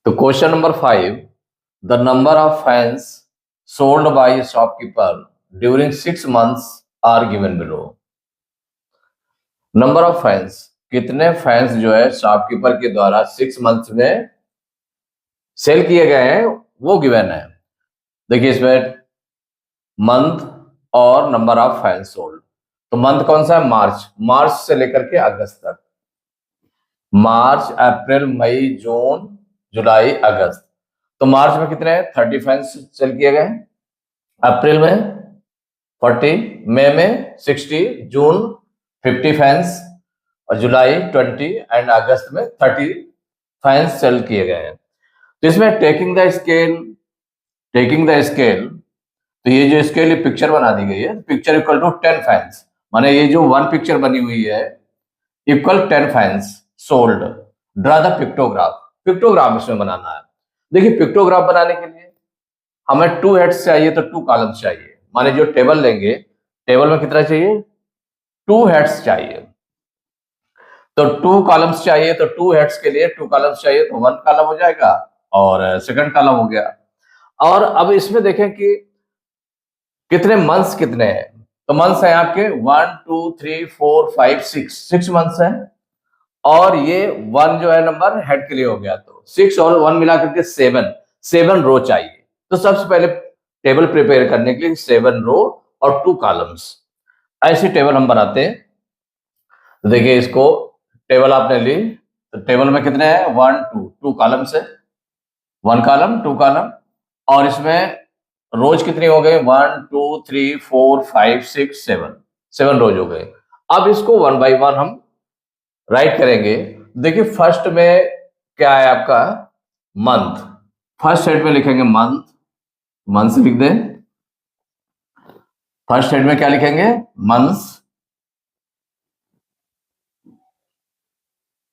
तो question number 5, the number of fans sold by shopkeeper during 6 months are given below. Number of fans, कितने fans जो है shopkeeper के द्वारा 6 months में सेल किए गए हैं वो गिवन है। देखिए इसमें मंथ और नंबर ऑफ फैंस सोल्ड। तो मंथ कौन सा है? मार्च। मार्च से लेकर के अगस्त तक, मार्च अप्रैल मई जून जुलाई अगस्त। तो मार्च में कितने 30 फैंस सेल किए गए, अप्रैल में 40, मई में 60, जून 50 फैंस और जुलाई 20 एंड अगस्त में 30 फैंस सेल किए गए हैं। तो इसमें टेकिंग द स्केल, तो ये जो स्केल पिक्चर बना दी गई है, पिक्चर इक्वल टू 10 फैंस, माने ये जो वन पिक्चर बनी हुई है equal 10 fans sold. Draw the pictograph, pictograph इसमें बनाना है। देखिए पिक्टोग्राफ बनाने के लिए हमें 2 हेड्स चाहिए तो 2 कॉलम्स चाहिए। माने जो टेबल लेंगे, टेबल में कितना चाहिए? 2 हेड्स चाहिए। तो 2 कॉलम्स चाहिए, तो 2 हेड्स के लिए 2 कॉलम्स चाहिए, तो 1 कॉलम हो जाएगा और सेकंड कॉलम हो गया। और अब इसमें देखें कि कितने मंथ्स कितने हैं। तो मंथ्स हैं आपके 1 2 3 4 5 6 मंथ्स हैं। और ये 1 जो है नंबर हेड के लिए हो गया, तो 6 और 1 मिला करके 7 रो चाहिए। तो सबसे पहले टेबल प्रिपेयर करने के लिए 7 रो और 2 कॉलम्स, ऐसी टेबल हम बनाते हैं। तो देखिए इसको टेबल आपने ली, तो टेबल में कितने हैं? 1 2 कॉलम्स है, 1 कॉलम 2 कॉलम। और इसमें रोज कितनी हो गई? 1 2 3 4 5 6 7 रोज हो गए। अब इसको 1 बाई 1 हम राइट करेंगे। देखिए फर्स्ट में क्या है आपका? मंथ। फर्स्ट हेड में लिखेंगे मंथ, मंथ्स लिख दें। फर्स्ट हेड में क्या लिखेंगे? Months,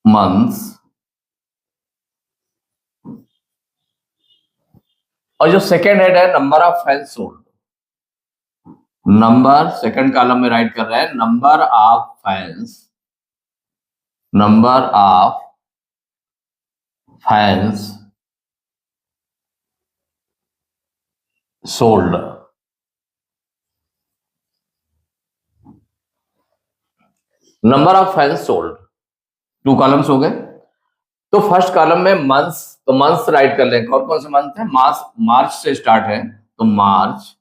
months. और जो सेकेंड हेड है number of fans sold, number second column में राइट कर रहे हैं number of fans, number of fans sold. Number of fans sold 2 columns हो गए। तो फर्स्ट कॉलम में मंथ्स, तो मंथ्स राइट कर लें। कौन कौन से मंथ है? मार्च से स्टार्ट है, तो मार्च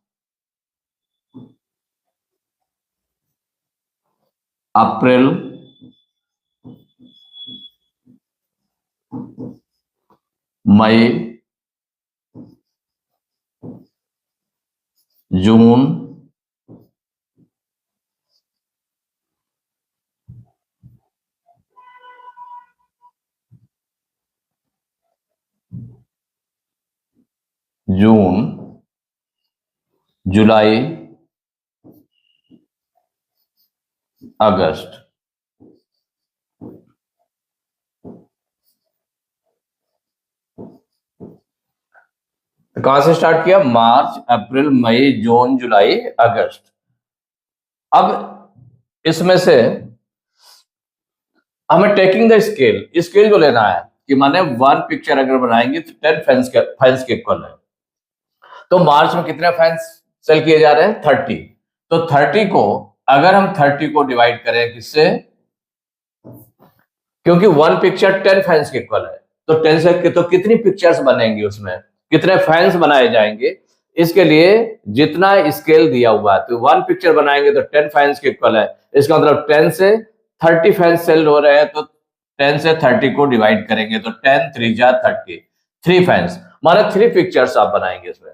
अप्रैल मई जून जून जुलाई अगस्त। तो कहां से स्टार्ट किया? मार्च अप्रैल मई जून जुलाई अगस्त। अब इसमें से हमें टेकिंग द स्केल, स्केल जो लेना है कि माने 1 पिक्चर अगर बनाएंगे तो 10 फैंस के इक्वल है। तो मार्च में कितने फैंस सेल किए जा रहे हैं? 30। तो 30 को अगर हम 30 को डिवाइड करें किससे? क्योंकि 1 पिक्चर 10 फैंस के इक्वल है, तो 10 से तो कितनी पिक्चर्स बनेंगी, उसमें कितने फैंस बनाए जाएंगे। इसके लिए जितना स्केल दिया हुआ है, तो 1 पिक्चर बनाएंगे तो 10 फैंस के इक्वल है। इसका मतलब 10 से 30 फैंस सेल हो रहे हैं, तो 10 से 30 को डिवाइड करेंगे तो 10 3 जा 30, 3 फैंस माना 3 पिक्चर्स आप बनाएंगे इसमें।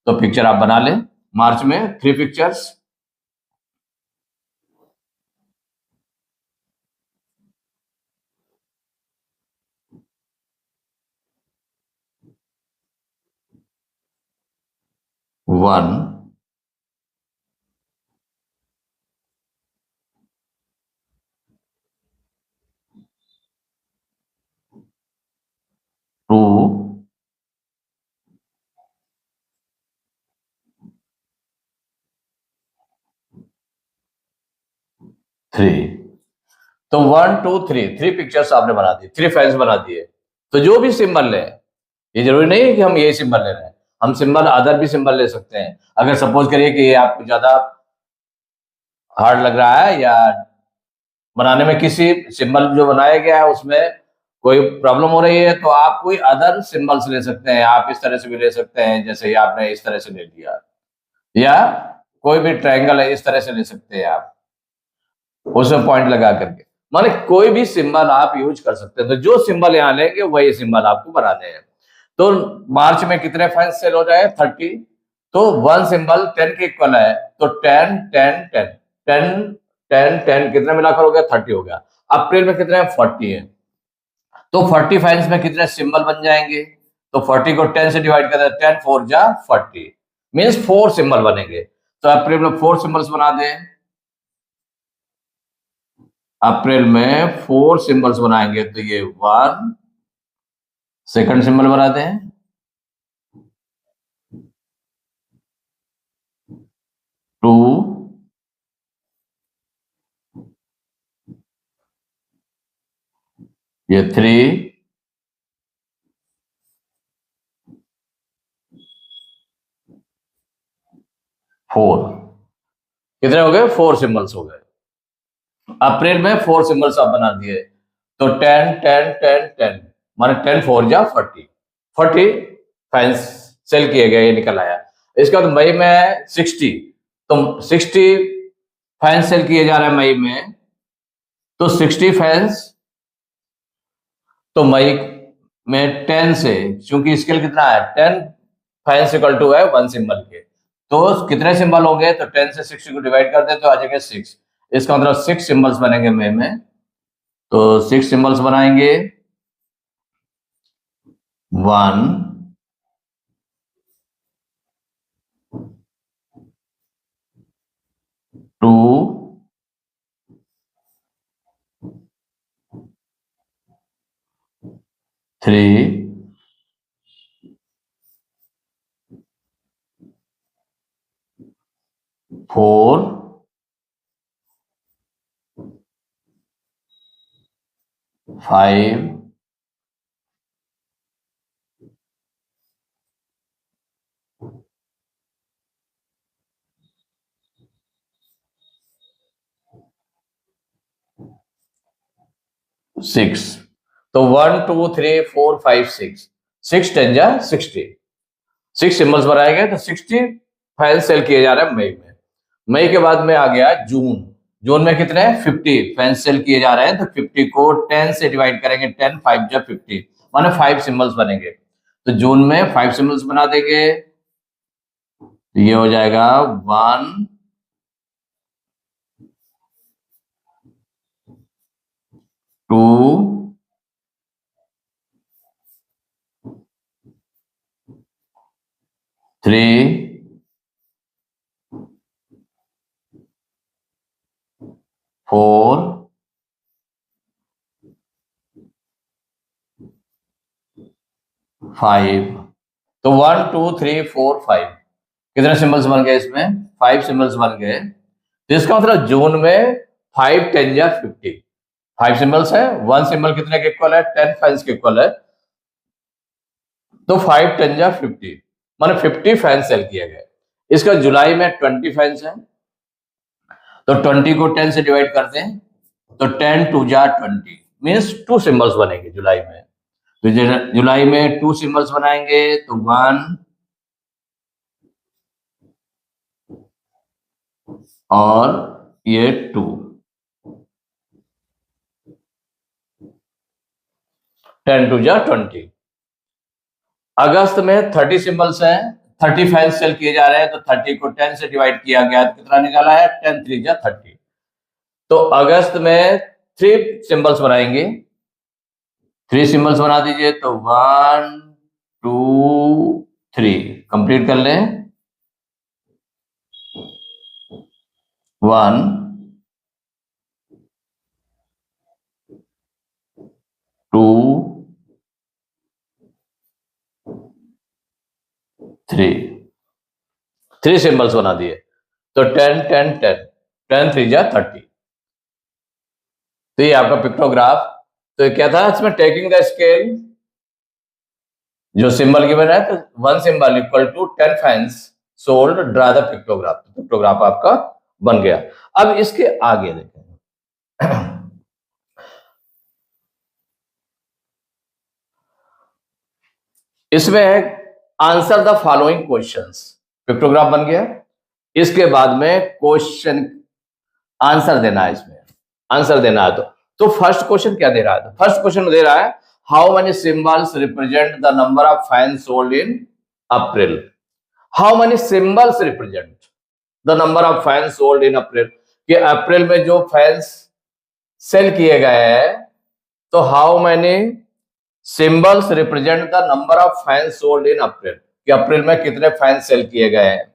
तो पिक्चर आप बना लें मार्च में 3 पिक्चर्स। One, to, 3। तो 1 2 3 3 पिक्चर्स आपने बना दी, 3 फैंस बना दिए। तो जो भी सिंबल लें, ये जरूरी नहीं है कि हम ये सिंबल ले रहे हैं, हम सिंबल अदर भी सिंबल ले सकते हैं। अगर सपोज करिए कि ये आपको ज्यादा हार्ड लग रहा है या बनाने में किसी सिंबल जो बनाया गया है उसमें कोई प्रॉब्लम हो रही है, तो आप कोई अदर सिंबल्स ले सकते हैं। आप इस तरह से भी ले सकते हैं, जैसे ये आपने इस तरह से ले लिया, या कोई भी ट्रायंगल है इस तरह से ले सकते हैं आप, उसमें पॉइंट लगा करके। माने कोई भी सिंबल आप यूज कर सकते हैं। तो जो सिंबल यहाँ लेंगे वही सिंबल आपको बनाने हैं। तो मार्च में कितने फैंस सेल हो जाए? 30। तो वन सिंबल 10 के इक्वल है, तो 10 10 10 10 10 10 कितने मिलाकर हो गया? 30 हो गया। अप्रैल में कितने? 40 है। तो 40 फैंस में कितने सिंबल बन जाएंगे? तो 40 को 10 से डिवाइड कर दे, 10 4 जा 40, मीन्स 4 सिंबल बनेंगे। तो अप्रैल में 4 सिंबल्स बना दें। अप्रैल में 4 सिंबल्स बनाएंगे, तो ये 1 सेकंड सिंबल बनाते हैं, 2 ये 3 4। कितने हो गए? 4 सिंबल्स हो गए। अप्रैल में 4 सिंबल्स आप बना दिए, तो 10 10 10 10 माने 10 4 जा 40, 40 फैंस सेल किए गए, ये निकल आया। इसके बाद मई में 60, तो 60 फैंस सेल किए जा रहे हैं मई में, तो 60 फैंस, तो मई में 10 से, क्योंकि स्केल कितना है 10 फैंस इक्वल टू है 1 सिंबल के, तो कितने सिंबल हो गए? तो 10 से 60 को डिवाइड कर दे तो आ जाएगा 6। इसका मतलब 6 सिंबल्स बनेंगे मई में। तो 6 सिंबल्स बनाएंगे, 1 2 3 4 5 6। तो 1 2 3 4 5 6, 6 10 जा 60, 6 सिंबल्स बनाए गए, तो 60 फाइल सेल किए जा रहे हैं मई में। मई के बाद में आ गया जून। जून में कितने? 50 फैन सेल किए जा रहे हैं, तो 50 को 10 से डिवाइड करेंगे, 10 5 जा 50 माने 5 सिंबल्स बनेंगे। तो जून में 5 सिंबल्स बना देंगे, तो ये हो जाएगा 1 2 3 4 5। तो 1 2 3 4 5 कितने सिंबल्स बन गए? इसमें 5 सिंबल्स बन गए। तो इसका मतलब जून में 5 10 या 50, 5 सिंबल्स है, 1 सिंबल कितने के इक्वल है? 10 फैंस के इक्वल है, तो 5 10 या 50 माने 50 फैंस सेल किए गए। इसका जुलाई में 20 फैंस है, तो 20 को 10 से डिवाइड करते हैं, तो 10 2 जा 20 मीन्स 2 सिंबल्स बनेंगे जुलाई में। तो जुलाई में 2 सिंबल्स बनाएंगे, तो 1 और ये 2, 10 2 जा 20। अगस्त में 30 सिंबल्स हैं, 30 फैंस सेल किए जा रहे हैं, तो 30 को 10 से डिवाइड किया गया, तो कितना निकाला है? 10 3 जा 30। तो अगस्त में 3 सिंबल्स बनाएंगे, 3 सिंबल्स बना दीजिए, तो 1 2 3 कंप्लीट कर लें। 1 2 3 सिंबल्स बना दिए, तो 10 10 10 10 3 जा 30। तो ये आपका पिक्टोग्राफ। तो क्या था इसमें? टेकिंग द स्केल जो सिंबल गिवन है तो 1 symbol equal to 10 fans sold, draw the pictograph. Pictograph आपका बन गया। अब इसके आगे देखें। इसमें है answer the following questions. Pictograph बन गया। इसके बाद में क्वेश्चन आंसर देना है। इसमें आंसर देना है तो फर्स्ट क्वेश्चन क्या दे रहा है? फर्स्ट क्वेश्चन दे रहा है how many symbols represent the number of fans sold in April. How many symbols represent the number of fans sold in April, कि अप्रैल में जो फैंस सेल किए गए हैं, तो how many symbols represent the number of fans sold in April, कि अप्रैल में कितने फैंस सेल किए गए हैं,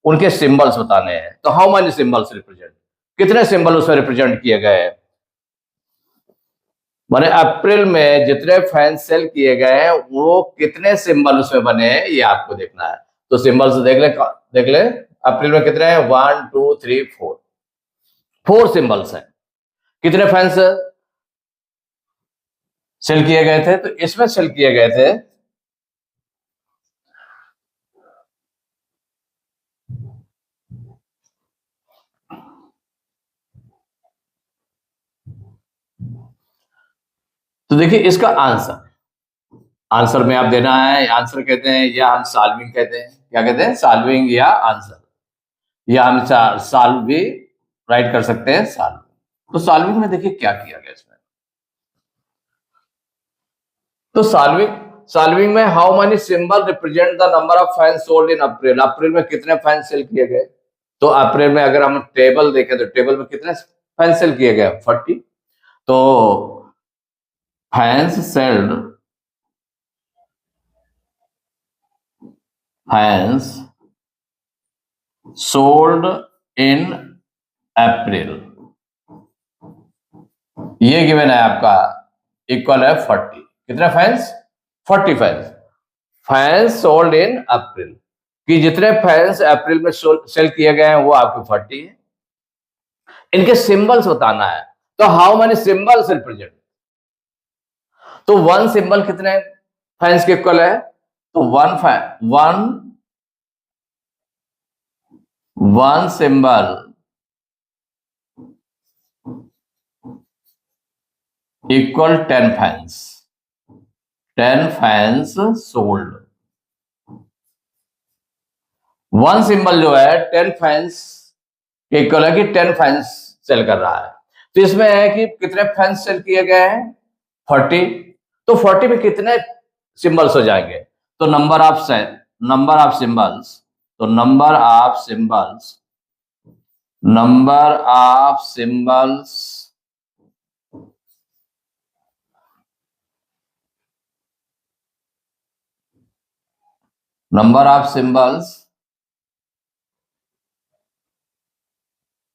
उनके सिंबल्स बताने हैं। तो हाउ मेनी सिंबल्स रिप्रेजेंट, कितने सिंबल उसमें रिप्रेजेंट किए गए हैं, माने अप्रैल में जितने फैंस सेल किए गए हैं वो कितने सिंबल उसमें बने हैं, ये आपको देखना है। तो सिंबल्स देख ले अप्रैल में कितने हैं, 1 2 3 4, 4 सिंबल्स हैं। कितने फैंस सेल किए गए थे? तो इसमें सेल किए गए थे तो देखिए इसका आंसर में आप देना है। आंसर कहते हैं या हम सॉल्विंग कहते हैं, क्या कहते हैं, सॉल्विंग या आंसर, या हम सॉल्व भी राइट कर सकते हैं, सॉल्व। तो सॉल्विंग में देखिए क्या किया गया इसमें। तो सॉल्विंग में how many symbol represent the number of fans sold in April, अप्रैल में कितने फैंस सेल किए गए। तो अप्रैल में अगर हम टेबल देखें तो टेबल में कितने फैंस सेल किए गए, 40। तो fans selled, fans sold in April, ये गिवन है आपका, इक्वल है 40। कितने fans, 40 fans. Fans sold in April, कि जितने फैंस अप्रैल में सेल किए गए हैं वो आपके 40 है। इनके सिंबल्स बताना है। तो हाउ मेनी सिंबल्स रिप्रेजेंट, तो 1 सिंबल कितने फैंस के इक्वल है, तो 1 symbol equal 10 fans, 10 fans sold. 1 symbol जो है 10 फैंस के इक्वल है, कि 10 फैंस सेल कर रहा है। तो इसमें है कि कितने फैंस सेल किए गए हैं, 40। तो 40 में कितने सिंबल्स हो जाएंगे, तो नंबर ऑफ सिंबल्स, तो number of symbols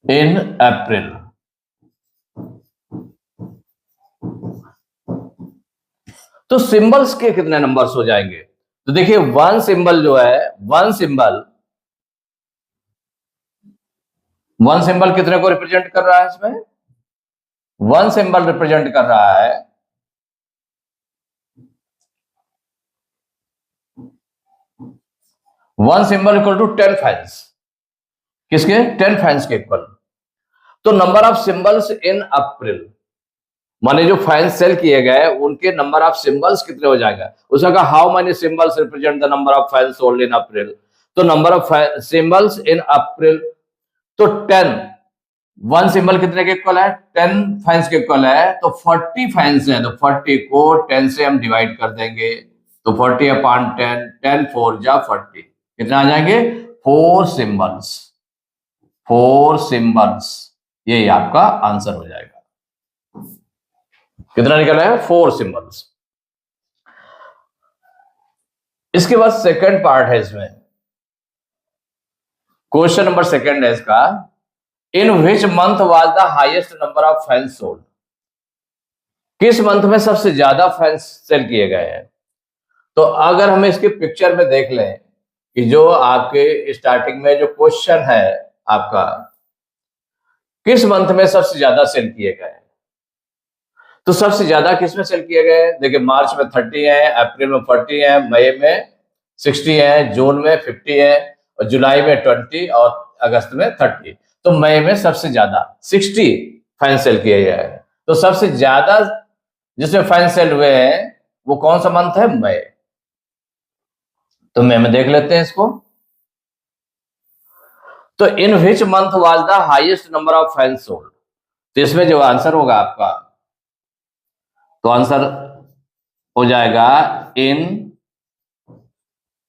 in April. तो सिंबल्स के कितने नंबर्स हो जाएंगे, तो देखिए 1 सिंबल जो है, 1 सिंबल कितने को रिप्रेजेंट कर रहा है इसमें, 1 सिंबल रिप्रेजेंट कर रहा है 1 सिंबल इक्वल टू 10 फैंस, किसके, 10 फैंस के इक्वल। तो नंबर ऑफ सिंबल्स इन अप्रैल, माने जो फैंस सेल किए गए उनके नंबर ऑफ सिंबल्स कितने हो जाएगा। उसने कहा how many symbols represent the number of fans sold in April, तो number of symbols in April, तो 10, 1 सिंबल कितने के इक्वल है, 10 फैंस के इक्वल है। तो 40 फैंस हैं, तो 40 को 10 से हम डिवाइड कर देंगे, तो 40 अपॉन 10, 10 4 जा 40, कितना आ जाएंगे, 4 सिंबल्स, 4 सिंबल्स, ये आपका आंसर हो जाएगा। कितना निकला है, 4 सिंबल्स। इसके बाद सेकंड पार्ट है इसमें, क्वेश्चन नंबर सेकंड है इसका, in which month was the highest number of fans sold, किस मंथ में सबसे ज्यादा फैंस सेल किए गए हैं। तो अगर हम इसके पिक्चर में देख लें कि जो आपके स्टार्टिंग में जो क्वेश्चन है आपका, किस मंथ में सबसे ज्यादा सेल किए गए हैं, तो सबसे ज्यादा किसमें सेल किए गए? देखिए मार्च में 30 है, अप्रैल में 40 है, मई में 60 है, जून में 50 है, और जुलाई में 20 और अगस्त में 30। तो मई में सबसे ज्यादा 60 फैन सेल किए गए हैं। तो सबसे ज्यादा जिसमें फैन सेल हुए हैं वो कौन सा मंथ है? मई। तो मई में देख लेते हैं इसको। तो in which month was the highest number of fan sold? तो इसमें जो आंसर होगा आपका, तो आंसर हो जाएगा इन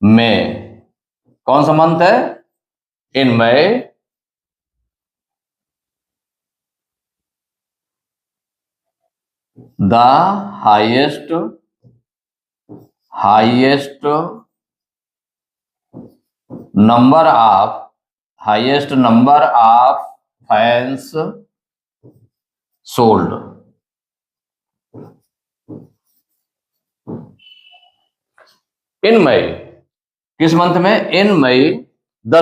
मई। कौन सा मंथ है? In May the highest number of fans sold. In May, किस मंथ में? In May the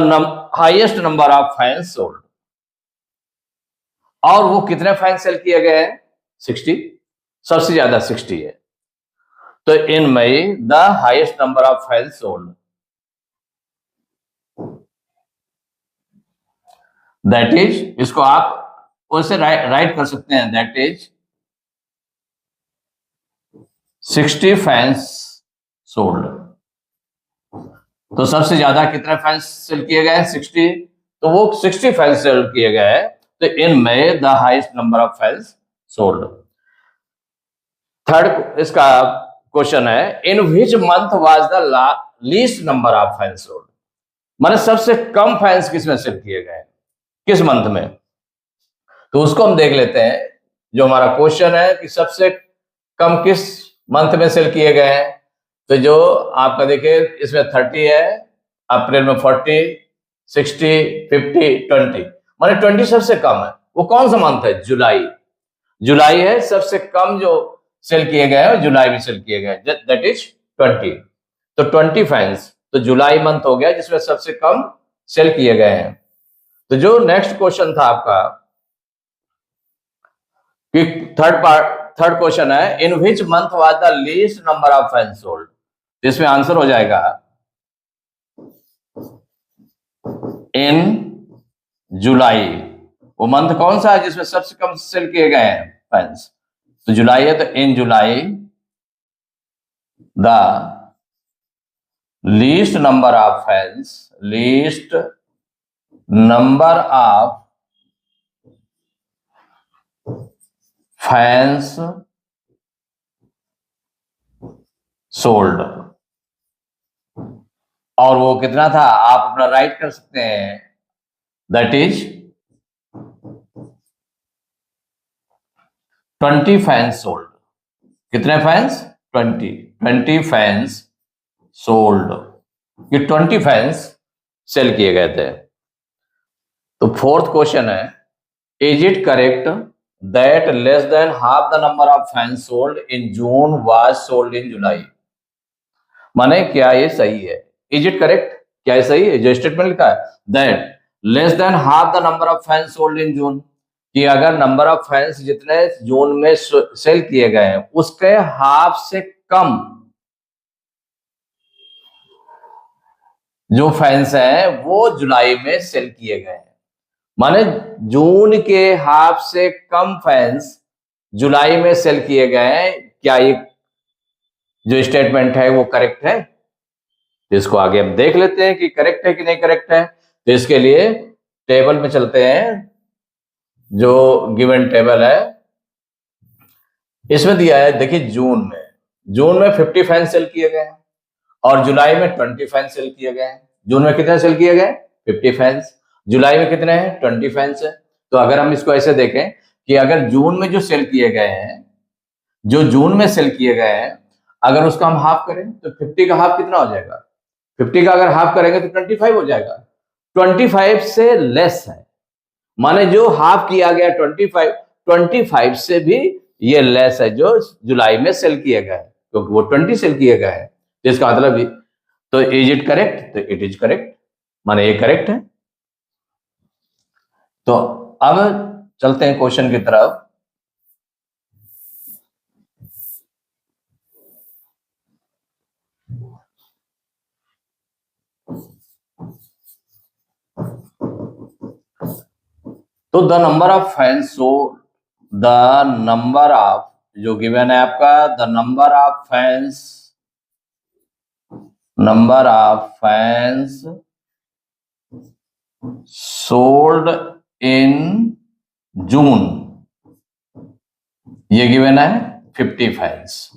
highest number of fans sold. और वो कितने फैन सेल किए गए हैं? 60। सबसे ज्यादा 60 है। तो in May the highest number of fan sold, that is, इसको आप उससे राइट कर सकते हैं, दैट इज 60 फैंस सोल्ड। तो सबसे ज्यादा कितने फैंस सेल किए गए हैं? 60। तो वो 60 फैंस सेल किए गए हैं। तो in May the highest number of fans sold. Third इसका क्वेश्चन है, in which month was the least number of fans sold? माने सबसे कम फैंस किसमें सेल किए गए, किस मंथ में? तो उसको हम देख लेते हैं। जो हमारा क्वेश्चन है कि सबसे कम किस मंथ में सेल किए गए हैं, तो जो आपका देखिए इसमें 30 है, अप्रैल में 40, 60, 50, 20, माने 20 सबसे कम है। वो कौन सा मंथ है? जुलाई। जुलाई है सबसे कम जो सेल किए गए हैं, जुलाई में सेल किए गए, दैट इज 20। तो 20 फैंस, तो जुलाई मंथ हो गया जिसमें सबसे कम सेल किए गए हैं। तो जो नेक्स्ट क्वेश्चन था आपका कि थर्ड क्वेश्चन है, in which month was the least number of fans sold? इसमें आंसर हो जाएगा इन जुलाई। वो मंथ कौन सा है जिसमें सबसे कम सेल किए गए हैं फैंस? तो जुलाई है, तो in July the least number of fans sold. और वो कितना था आप अपना राइट कर सकते हैं, दैट इज 20 फैंस सोल्ड। कितने फैंस? 20 fans sold. ये 20 फैंस सेल किए गए थे। तो फोर्थ क्वेश्चन है, is it correct that less than half the number of fans sold in June was sold in July? माने क्या ये सही है? इज इट करेक्ट, क्या ये सही है? जो स्टेटमेंट लिखा है that less than half the number of fans sold in June, कि अगर नंबर ऑफ फैंस जितने जून में सेल किए गए हैं उसके हाफ से कम जो फैंस हैं वो जुलाई में सेल किए गए हैं। माने जून के हाफ से कम फैंस जुलाई में सेल किए गए हैं। क्या ये जो स्टेटमेंट है वो करेक्ट है? तो इसको आगे हम देख लेते हैं कि करेक्ट है कि नहीं करेक्ट है। तो इसके लिए टेबल में चलते हैं। जो गिवन टेबल है इसमें दिया है, देखिए जून में 50 फैन सेल किए गए हैं और जुलाई में 20 फैन सेल किए गए हैं। जून में कितने सेल किए गए? 50 फैंस। जुलाई में कितने हैं? 20 फैंस है। तो अगर हम इसको ऐसे देखें कि अगर जून में जो सेल किए गए हैं, जो जून में सेल किए गए हैं, अगर उसका हम हाफ करें तो 50 का हाफ कितना हो जाएगा? 50 का अगर हाफ करेंगे तो 25 हो जाएगा। 25 से लेस है, माने जो हाफ किया गया 25 से भी ये लेस है जो जुलाई में सेल किए गए, क्योंकि वो 20 सेल किए गए हैं। तो इसका मतलब, तो इज इट करेक्ट? तो इट इज करेक्ट, माने ये करेक्ट है। तो अब चलते हैं क्वेश्चन की तरफ। तो the number of fans, so the number of, जो गिवन है आपका, the number of fans sold in June, ये गिवन है 50 फैंस।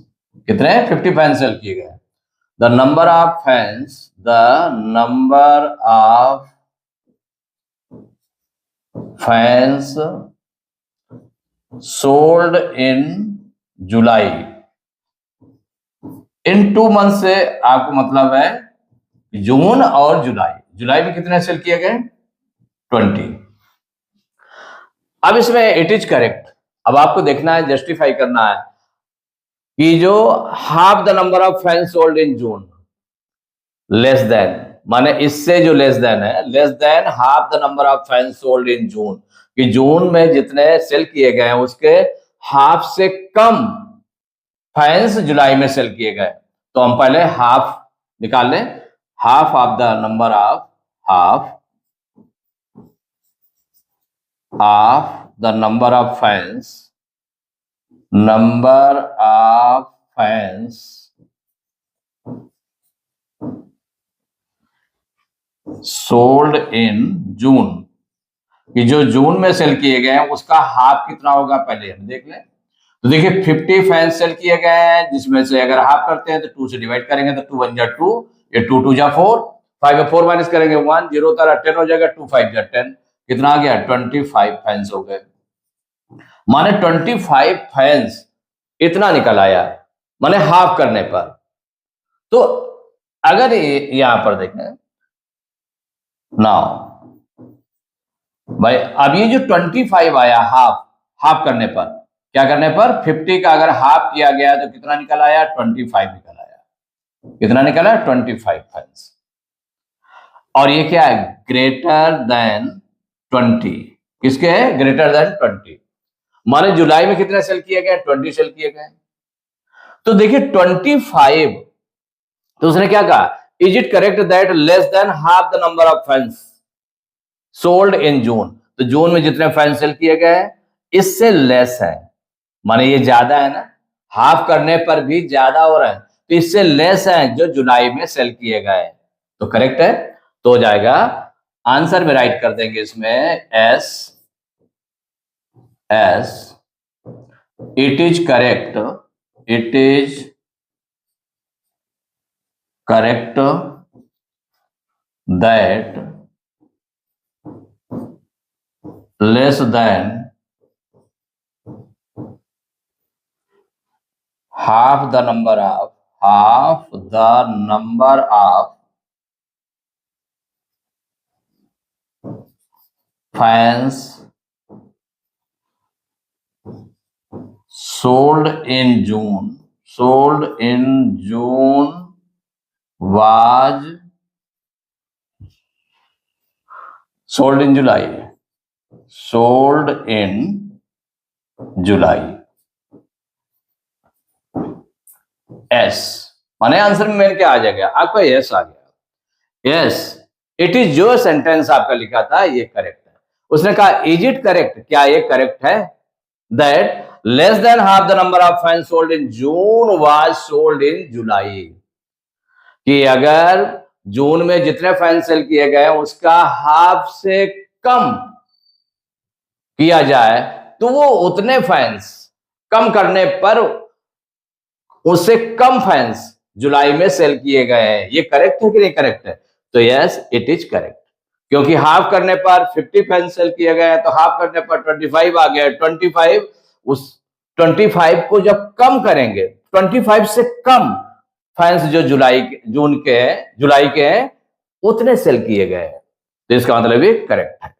कितने? 50 फैंस सेल किए गए। The number of fans sold in July, in 2 month से आपको मतलब है जून और जुलाई। जुलाई में कितने सेल किए गए? 20। अब इसमें इट इज करेक्ट, अब आपको देखना है, जस्टिफाई करना है कि जो half the number of fans sold in June less than, माने इससे जो लेस देन है, less than half the number of fans sold in June, कि जून में जितने सेल किए गए हैं उसके हाफ से कम फैंस जुलाई में सेल किए गए। तो हम पहले हाफ निकाल लें, half of the number of fans sold in June, कि जो जून में सेल किए गए हैं उसका हाफ कितना होगा पहले हम देख लें। तो देखिए 50 फैंस सेल किए गए हैं, जिसमें से अगर हाफ करते हैं तो 2 से डिवाइड करेंगे तो 2 1 जा 2, ये 2 2 जा 4, 5 में 4 माइनस करेंगे 1, 0 तारा 10 हो जाएगा, 2 5 जा 10, कितना आ गया? 25 फैंस हो गए। माने 25 फैंस इतना निकल आया, माने हाफ करने पर। तो अगर यहां पर देखें नाउ भाई, अब ये जो 25 आया हाफ करने पर, क्या करने पर? 50 का अगर हाफ किया गया तो कितना निकल आया? 25 निकल आया। कितना निकला? 25 फैंस। और ये क्या है? Greater than 20। किसके है? Greater than 20। माने जुलाई में कितने सेल किए गए? 20 सेल किए गए। तो देखिए 25, तो उसने क्या कहा? Is it correct that less than half the number of fans sold in June, तो जून में जितने फैंस सेल किए गए इससे लेस है, माने ये ज्यादा है ना, हाफ करने पर भी ज्यादा हो रहा है, तो इससे लेस है जो जुलाई में सेल किए गए, तो करेक्ट है। तो हो जाएगा, आंसर में राइट कर देंगे इसमें S it is correct that less than half the number of fans sold in June was sold in July। S माने आंसर में क्या आ जाएगा? आपका यस आ गया। यस, इट इज, जो सेंटेंस आपका लिखा था ये करेक्ट है। उसने कहा इज इट करेक्ट, क्या ये करेक्ट है? That less than half the number of fans sold in June was sold in July, कि अगर जून में जितने फैन सेल किए गए उसका हाफ से कम किया जाए तो वो उतने फैंस कम करने पर उससे कम फैंस जुलाई में सेल किए गए हैं। ये करेक्ट है कि नहीं करेक्ट है? तो यस, इट इज करेक्ट, क्योंकि हाफ करने पर 50 फैंस सेल किए गए हैं, तो हाफ करने पर 25 आ गया। 25, उस 25 को जब कम करेंगे, 25 से कम फैंस जो जुलाई के हैं उतने सेल किए गए हैं, तो इसका मतलब ये करेक्ट है।